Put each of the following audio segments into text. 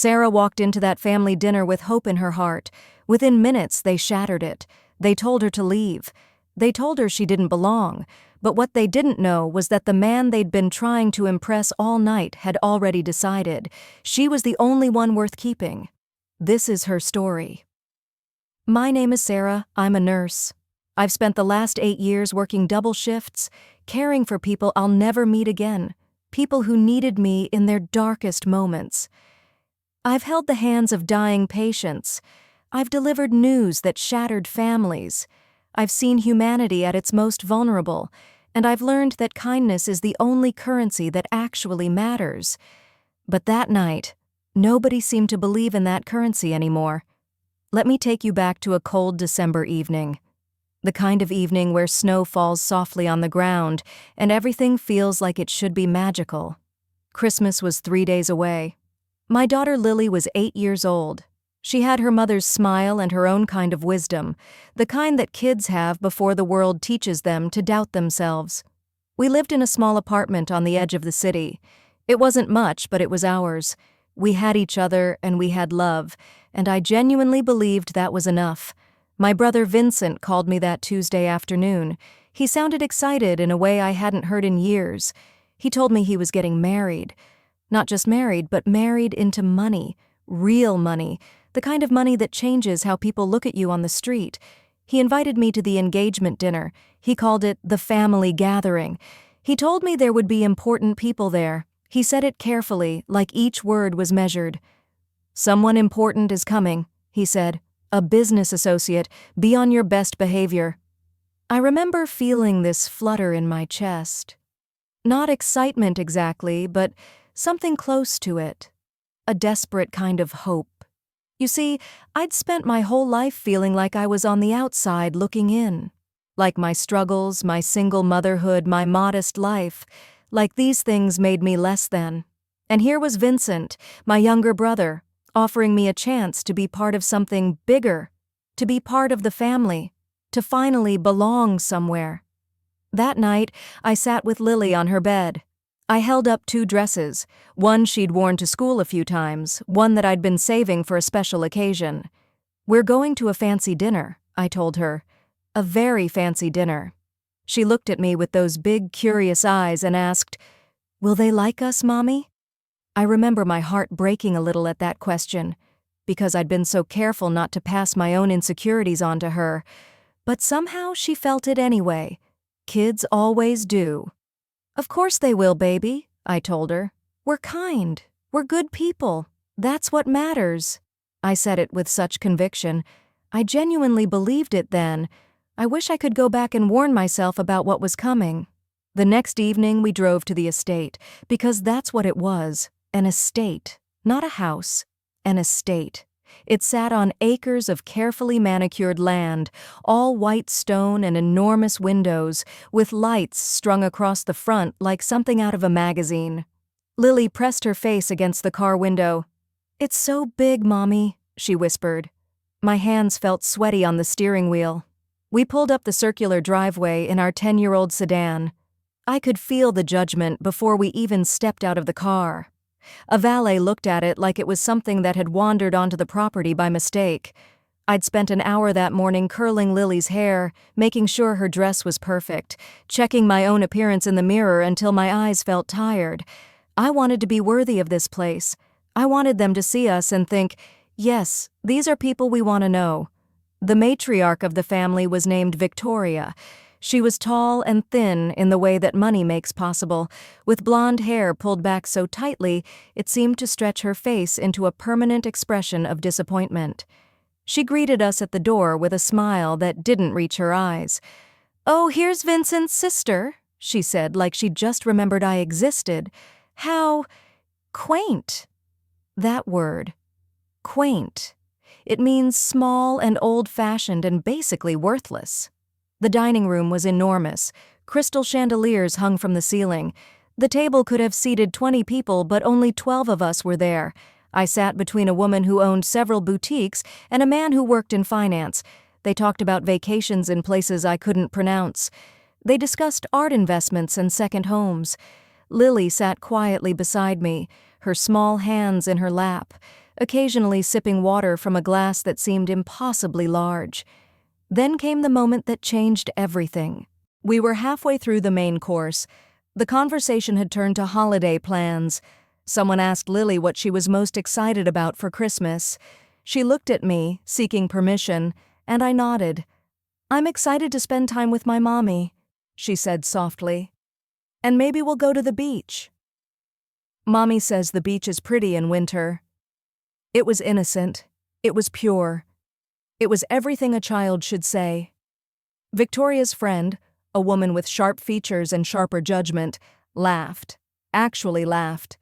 Sarah walked into that family dinner with hope in her heart. Within minutes, they shattered it. They told her to leave. They told her she didn't belong. But what they didn't know was that the man they'd been trying to impress all night had already decided she was the only one worth keeping. This is her story. My name is Sarah. I'm a nurse. I've spent the last 8 years working double shifts, caring for people I'll never meet again, people who needed me in their darkest moments. I've held the hands of dying patients. I've delivered news that shattered families. I've seen humanity at its most vulnerable, and I've learned that kindness is the only currency that actually matters. But that night, nobody seemed to believe in that currency anymore. Let me take you back to a cold December evening. The kind of evening where snow falls softly on the ground and everything feels like it should be magical. Christmas was 3 days away. My daughter Lily was 8 years old. She had her mother's smile and her own kind of wisdom, the kind that kids have before the world teaches them to doubt themselves. We lived in a small apartment on the edge of the city. It wasn't much, but it was ours. We had each other and we had love, and I genuinely believed that was enough. My brother Vincent called me that Tuesday afternoon. He sounded excited in a way I hadn't heard in years. He told me he was getting married. Not just married, but married into money. Real money. The kind of money that changes how people look at you on the street. He invited me to the engagement dinner. He called it the family gathering. He told me there would be important people there. He said it carefully, like each word was measured. "Someone important is coming," he said. "A business associate. Be on your best behavior." I remember feeling this flutter in my chest. Not excitement exactly, but something close to it. A desperate kind of hope. You see, I'd spent my whole life feeling like I was on the outside looking in. Like my struggles, my single motherhood, my modest life. Like these things made me less than. And here was Vincent, my younger brother, offering me a chance to be part of something bigger, to be part of the family, to finally belong somewhere. That night, I sat with Lily on her bed. I held up 2 dresses, one she'd worn to school a few times, one that I'd been saving for a special occasion. "We're going to a fancy dinner," I told her. "A very fancy dinner." She looked at me with those big, curious eyes and asked, "Will they like us, Mommy?" I remember my heart breaking a little at that question, because I'd been so careful not to pass my own insecurities on to her. But somehow she felt it anyway. Kids always do. "Of course they will, baby," I told her. "We're kind. We're good people. That's what matters." I said it with such conviction. I genuinely believed it then. I wish I could go back and warn myself about what was coming. The next evening we drove to the estate, because that's what it was, an estate, not a house, an estate. It sat on acres of carefully manicured land, all white stone and enormous windows, with lights strung across the front like something out of a magazine. Lily pressed her face against the car window. "It's so big, Mommy," she whispered. My hands felt sweaty on the steering wheel. We pulled up the circular driveway in our 10-year-old sedan. I could feel the judgment before we even stepped out of the car. A valet looked at it like it was something that had wandered onto the property by mistake. I'd spent an hour that morning curling Lily's hair, making sure her dress was perfect, checking my own appearance in the mirror until my eyes felt tired. I wanted to be worthy of this place. I wanted them to see us and think, yes, these are people we want to know. The matriarch of the family was named Victoria. She was tall and thin in the way that money makes possible, with blonde hair pulled back so tightly it seemed to stretch her face into a permanent expression of disappointment. She greeted us at the door with a smile that didn't reach her eyes. "Oh, here's Vincent's sister," she said, like she'd just remembered I existed. How quaint. That word. Quaint. It means small and old-fashioned and basically worthless. The dining room was enormous. Crystal chandeliers hung from the ceiling. The table could have seated 20 people, but only 12 of us were there. I sat between a woman who owned several boutiques and a man who worked in finance. They talked about vacations in places I couldn't pronounce. They discussed art investments and second homes. Lily sat quietly beside me, her small hands in her lap. occasionally sipping water from a glass that seemed impossibly large. Then came the moment that changed everything. We were halfway through the main course. The conversation had turned to holiday plans. Someone asked Lily what she was most excited about for Christmas. She looked at me, seeking permission, and I nodded. "I'm excited to spend time with my mommy," she said softly. "And maybe we'll go to the beach." Mommy says the beach is pretty in winter. It was innocent. It was pure. It was everything a child should say. Victoria's friend, a woman with sharp features and sharper judgment, laughed. Actually laughed.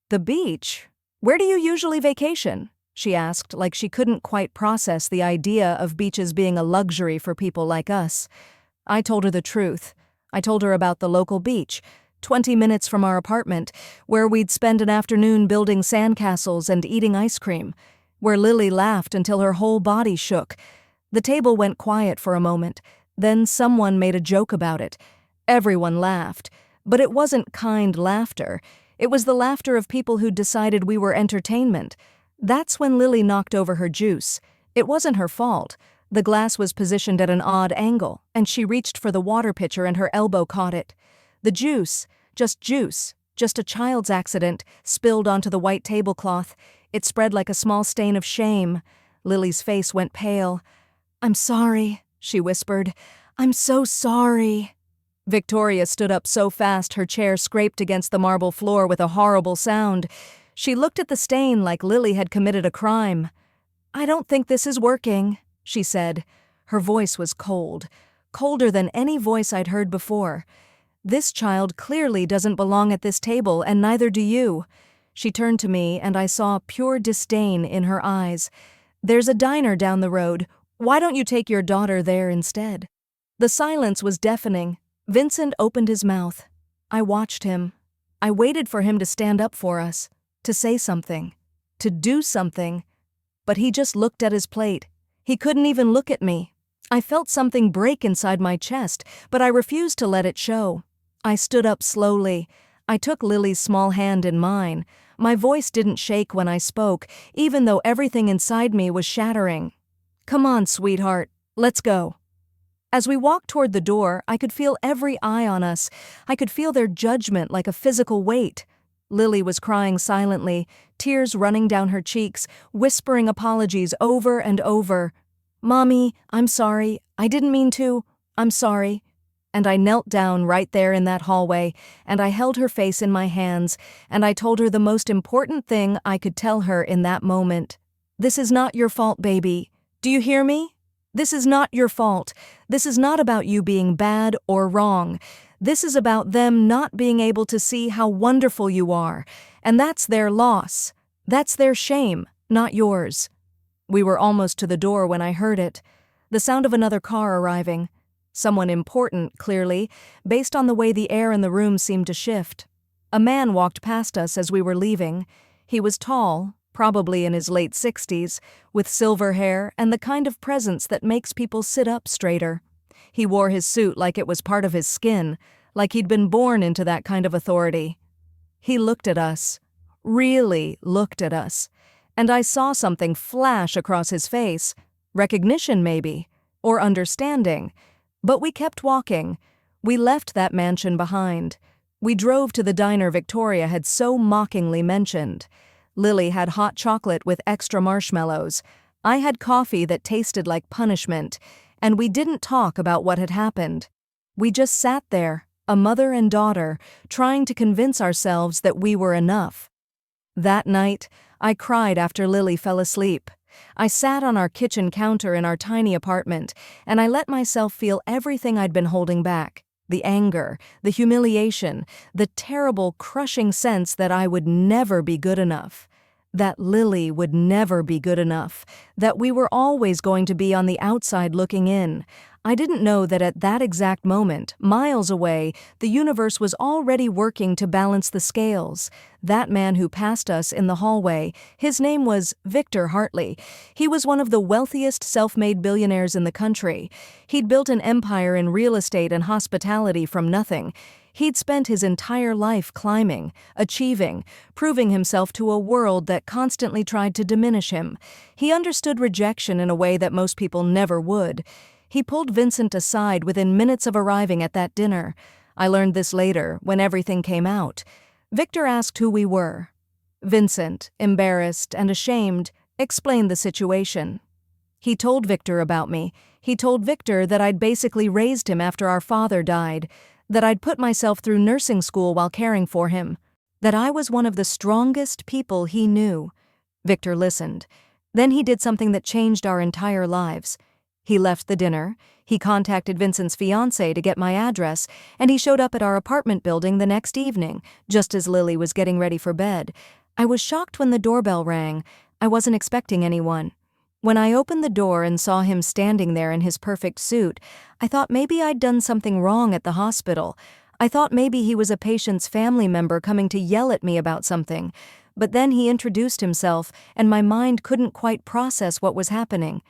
"The beach? Where do you usually vacation?" she asked, like she couldn't quite process the idea of beaches being a luxury for people like us. I told her the truth. I told her about the local beach, 20 minutes from our apartment, where we'd spend an afternoon building sandcastles and eating ice cream, where Lily laughed until her whole body shook. The table went quiet for a moment. Then someone made a joke about it. Everyone laughed, but it wasn't kind laughter. It was the laughter of people who'd decided we were entertainment. That's when Lily knocked over her juice. It wasn't her fault. The glass was positioned at an odd angle, and she reached for the water pitcher and her elbow caught it. The juice, just a child's accident, spilled onto the white tablecloth. It spread like a small stain of shame. Lily's face went pale. "I'm sorry," she whispered. "I'm so sorry." Victoria stood up so fast her chair scraped against the marble floor with a horrible sound. She looked at the stain like Lily had committed a crime. "I don't think this is working," she said. Her voice was cold, colder than any voice I'd heard before. "This child clearly doesn't belong at this table, and neither do you." She turned to me, and I saw pure disdain in her eyes. "There's a diner down the road. Why don't you take your daughter there instead?" The silence was deafening. Vincent opened his mouth. I watched him. I waited for him to stand up for us, to say something, to do something. But he just looked at his plate. He couldn't even look at me. I felt something break inside my chest, but I refused to let it show. I stood up slowly. I took Lily's small hand in mine. My voice didn't shake when I spoke, even though everything inside me was shattering. "Come on, sweetheart. Let's go." As we walked toward the door, I could feel every eye on us. I could feel their judgment like a physical weight. Lily was crying silently, tears running down her cheeks, whispering apologies over and over. "Mommy, I'm sorry. I didn't mean to. I'm sorry." And I knelt down right there in that hallway, and I held her face in my hands, and I told her the most important thing I could tell her in that moment. "This is not your fault, baby. Do you hear me? This is not your fault. This is not about you being bad or wrong. This is about them not being able to see how wonderful you are, and that's their loss. That's their shame, not yours." We were almost to the door when I heard it. The sound of another car arriving. Someone important, clearly, based on the way the air in the room seemed to shift. A man walked past us as we were leaving. He was tall, probably in his late 60s, with silver hair and the kind of presence that makes people sit up straighter. He wore his suit like it was part of his skin, like he'd been born into that kind of authority. He looked at us, really looked at us, and I saw something flash across his face, recognition maybe, or understanding. But we kept walking. We left that mansion behind. We drove to the diner Victoria had so mockingly mentioned. Lily had hot chocolate with extra marshmallows. I had coffee that tasted like punishment, and we didn't talk about what had happened. We just sat there, a mother and daughter, trying to convince ourselves that we were enough. That night, I cried after Lily fell asleep. I sat on our kitchen counter in our tiny apartment, and I let myself feel everything I'd been holding back. The anger, the humiliation, the terrible, crushing sense that I would never be good enough. That Lily would never be good enough. That we were always going to be on the outside looking in. I didn't know that at that exact moment, miles away, the universe was already working to balance the scales. That man who passed us in the hallway, his name was Victor Hartley. He was one of the wealthiest self-made billionaires in the country. He'd built an empire in real estate and hospitality from nothing. He'd spent his entire life climbing, achieving, proving himself to a world that constantly tried to diminish him. He understood rejection in a way that most people never would. He pulled Vincent aside within minutes of arriving at that dinner. I learned this later, when everything came out. Victor asked who we were. Vincent, embarrassed and ashamed, explained the situation. He told Victor about me. He told Victor that I'd basically raised him after our father died, that I'd put myself through nursing school while caring for him, that I was one of the strongest people he knew. Victor listened. Then he did something that changed our entire lives. He left the dinner, he contacted Vincent's fiancée to get my address, and he showed up at our apartment building the next evening, just as Lily was getting ready for bed. I was shocked when the doorbell rang. I wasn't expecting anyone. When I opened the door and saw him standing there in his perfect suit, I thought maybe I'd done something wrong at the hospital. I thought maybe he was a patient's family member coming to yell at me about something. But then he introduced himself, and my mind couldn't quite process what was happening.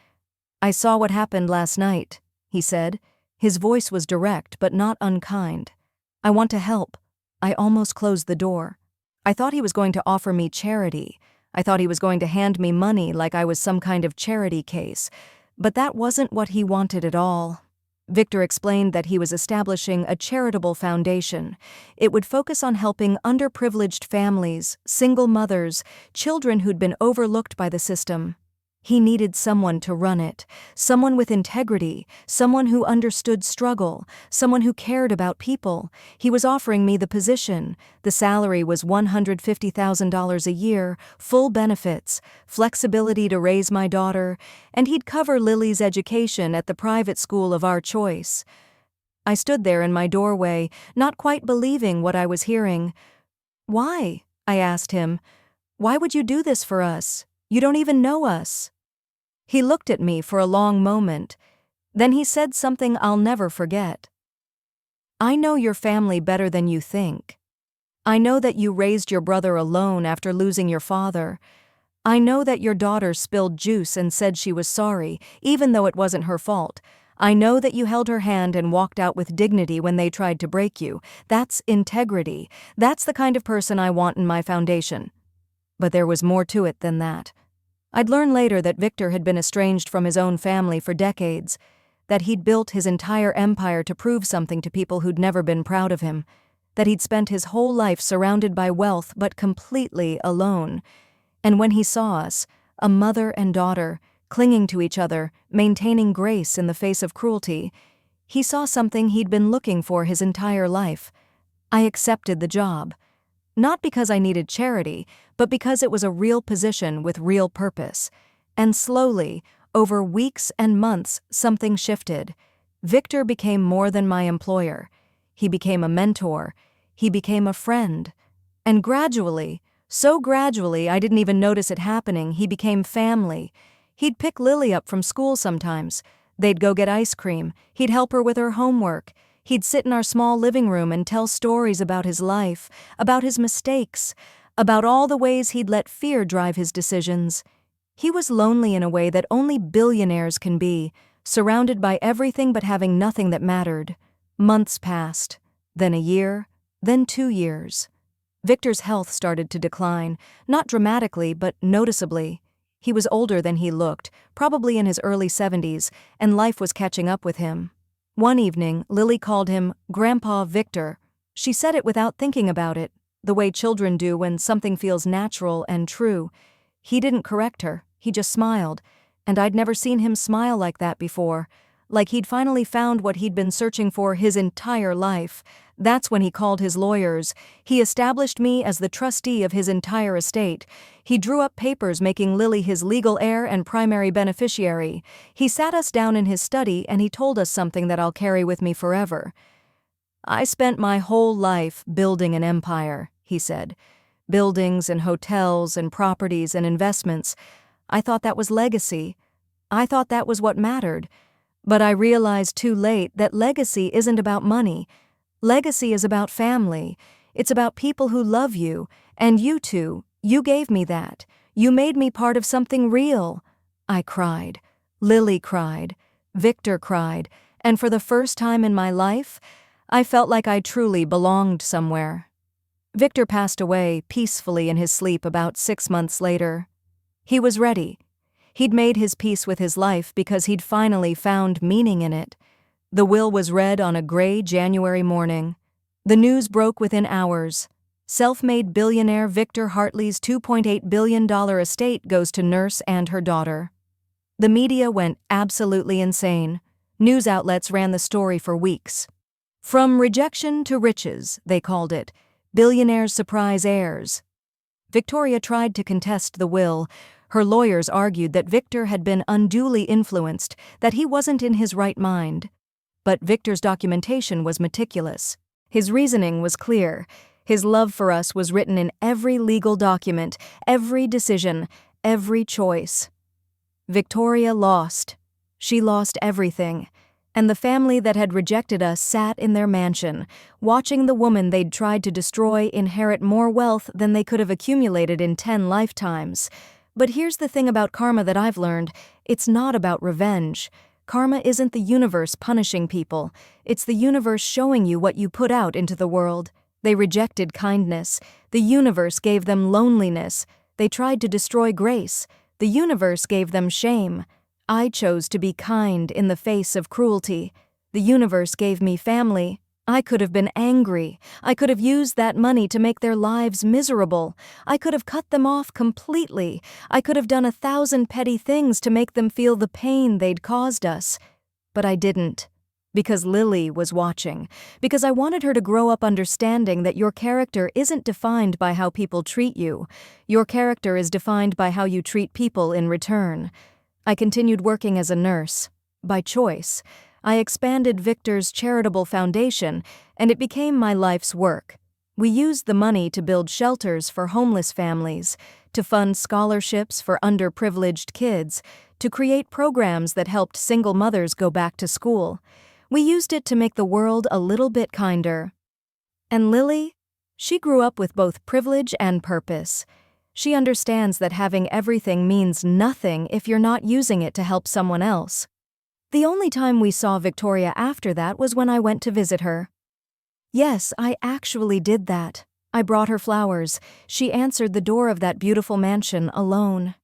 "I saw what happened last night," he said. His voice was direct but not unkind. "I want to help." I almost closed the door. I thought he was going to offer me charity. I thought he was going to hand me money like I was some kind of charity case. But that wasn't what he wanted at all. Victor explained that he was establishing a charitable foundation. It would focus on helping underprivileged families, single mothers, children who'd been overlooked by the system. He needed someone to run it, someone with integrity, someone who understood struggle, someone who cared about people. He was offering me the position. The salary was $150,000 a year, full benefits, flexibility to raise my daughter, and he'd cover Lily's education at the private school of our choice. I stood there in my doorway, not quite believing what I was hearing. "Why?" I asked him. "Why would you do this for us? You don't even know us." He looked at me for a long moment. Then he said something I'll never forget. "I know your family better than you think. I know that you raised your brother alone after losing your father. I know that your daughter spilled juice and said she was sorry, even though it wasn't her fault. I know that you held her hand and walked out with dignity when they tried to break you. That's integrity. That's the kind of person I want in my foundation." But there was more to it than that. I'd learn later that Victor had been estranged from his own family for decades, that he'd built his entire empire to prove something to people who'd never been proud of him, that he'd spent his whole life surrounded by wealth but completely alone. And when he saw us, a mother and daughter, clinging to each other, maintaining grace in the face of cruelty, he saw something he'd been looking for his entire life. I accepted the job. Not because I needed charity, but because it was a real position with real purpose. And slowly, over weeks and months, something shifted. Victor became more than my employer. He became a mentor. He became a friend. And gradually, so gradually I didn't even notice it happening, he became family. He'd pick Lily up from school sometimes. They'd go get ice cream. He'd help her with her homework. He'd sit in our small living room and tell stories about his life, about his mistakes, about all the ways he'd let fear drive his decisions. He was lonely in a way that only billionaires can be, surrounded by everything but having nothing that mattered. Months passed, then a year, then 2 years. Victor's health started to decline, not dramatically but noticeably. He was older than he looked, probably in his early 70s, and life was catching up with him. One evening, Lily called him Grandpa Victor. She said it without thinking about it, the way children do when something feels natural and true. He didn't correct her, he just smiled, and I'd never seen him smile like that before, like he'd finally found what he'd been searching for his entire life. That's when he called his lawyers. He established me as the trustee of his entire estate. He drew up papers making Lily his legal heir and primary beneficiary. He sat us down in his study and he told us something that I'll carry with me forever. "I spent my whole life building an empire," he said. "Buildings and hotels and properties and investments. I thought that was legacy. I thought that was what mattered. But I realized too late that legacy isn't about money. Legacy is about family. It's about people who love you, and you two, you gave me that. You made me part of something real." I cried. Lily cried. Victor cried. And for the first time in my life, I felt like I truly belonged somewhere. Victor passed away peacefully in his sleep about 6 months later. He was ready. He'd made his peace with his life because he'd finally found meaning in it. The will was read on a gray January morning. The news broke within hours. Self-made billionaire Victor Hartley's $2.8 billion estate goes to Nurse and her daughter. The media went absolutely insane. News outlets ran the story for weeks. From rejection to riches, they called it. Billionaire's surprise heirs. Victoria tried to contest the will. Her lawyers argued that Victor had been unduly influenced, that he wasn't in his right mind. But Victor's documentation was meticulous. His reasoning was clear. His love for us was written in every legal document, every decision, every choice. Victoria lost. She lost everything. And the family that had rejected us sat in their mansion, watching the woman they'd tried to destroy inherit more wealth than they could have accumulated in 10 lifetimes. But here's the thing about karma that I've learned. It's not about revenge. Karma isn't the universe punishing people. It's the universe showing you what you put out into the world. They rejected kindness. The universe gave them loneliness. They tried to destroy grace. The universe gave them shame. I chose to be kind in the face of cruelty. The universe gave me family. I could have been angry. I could have used that money to make their lives miserable. I could have cut them off completely. I could have done 1,000 petty things to make them feel the pain they'd caused us. But I didn't. Because Lily was watching. Because I wanted her to grow up understanding that your character isn't defined by how people treat you. Your character is defined by how you treat people in return. I continued working as a nurse. By choice. I expanded Victor's charitable foundation, and it became my life's work. We used the money to build shelters for homeless families, to fund scholarships for underprivileged kids, to create programs that helped single mothers go back to school. We used it to make the world a little bit kinder. And Lily? She grew up with both privilege and purpose. She understands that having everything means nothing if you're not using it to help someone else. The only time we saw Victoria after that was when I went to visit her. Yes, I actually did that. I brought her flowers. She answered the door of that beautiful mansion alone.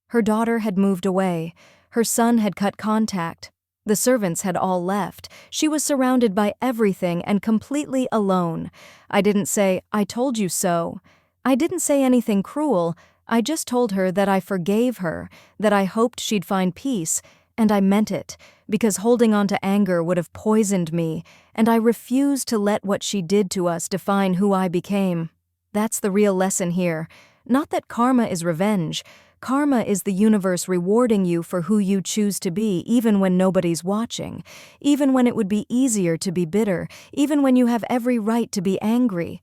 Her daughter had moved away. Her son had cut contact. The servants had all left. She was surrounded by everything and completely alone. I didn't say, "I told you so." I didn't say anything cruel. I just told her that I forgave her, that I hoped she'd find peace, and I meant it, because holding on to anger would have poisoned me, and I refused to let what she did to us define who I became. That's the real lesson here. Not that karma is revenge. Karma is the universe rewarding you for who you choose to be, even when nobody's watching, even when it would be easier to be bitter, even when you have every right to be angry.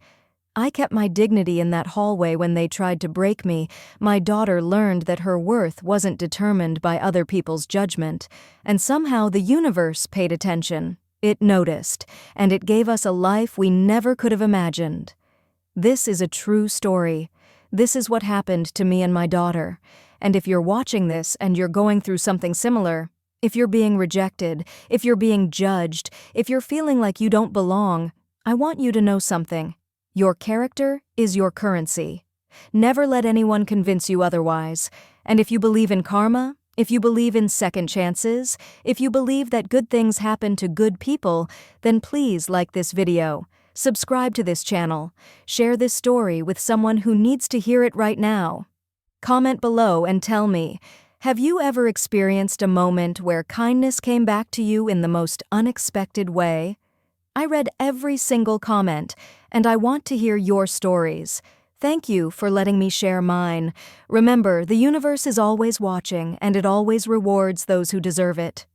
I kept my dignity in that hallway when they tried to break me. My daughter learned that her worth wasn't determined by other people's judgment, and somehow the universe paid attention. It noticed, and it gave us a life we never could have imagined. This is a true story. This is what happened to me and my daughter. And if you're watching this and you're going through something similar, if you're being rejected, if you're being judged, if you're feeling like you don't belong, I want you to know something. Your character is your currency. Never let anyone convince you otherwise. And if you believe in karma, if you believe in second chances, if you believe that good things happen to good people, then please like this video, subscribe to this channel, share this story with someone who needs to hear it right now. Comment below and tell me, have you ever experienced a moment where kindness came back to you in the most unexpected way? I read every single comment, and I want to hear your stories. Thank you for letting me share mine. Remember, the universe is always watching, and it always rewards those who deserve it.